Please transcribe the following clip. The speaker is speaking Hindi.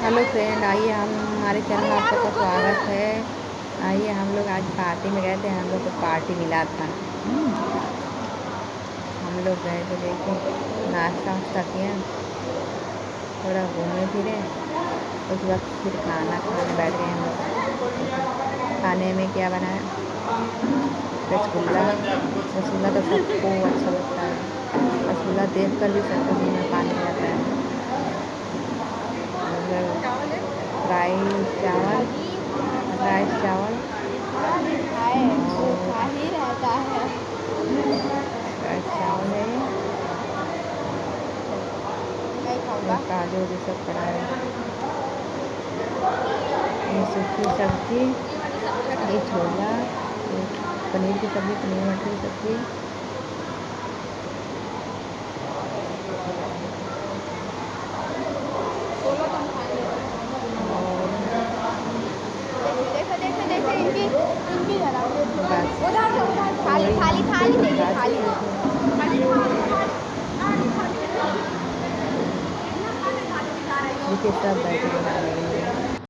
हेलो फ्रेंड, आइए हम हमारे चैनल में आप सबका स्वागत है। आइए हम लोग आज पार्टी में गए थे, हम लोग को पार्टी मिला था। हम लोग गए थे, देखिए नाश्ता वाश्ता किए, थोड़ा घूमे फिरे, उस वक्त फिर खाना खाने बैठ गए हम लोग। खाने में क्या बनाया? रसगुल्ला। रसगुल्ला तो सबको अच्छा लगता है, रसगुल्ला देख कर भी सबको मुँह में पानी आ जाता है। राइस चावल, राइस चावल खा ही रहता है। राइस चावल है, नहीं खाऊंगा। और काजू भी सब पड़ा है। ये सूखी सब्जी, ये छोला, ये पनीर की सब्ज़ी, पनीर मटर की सब्ज़ी। बोलो तुम खाएंगे। और देखो देखो देखो इनकी इनकी जरा बस उधर से उधर थाली वही थाली थाली देखिए खा थाली चुके थे। देखिए सब बैठे हैं।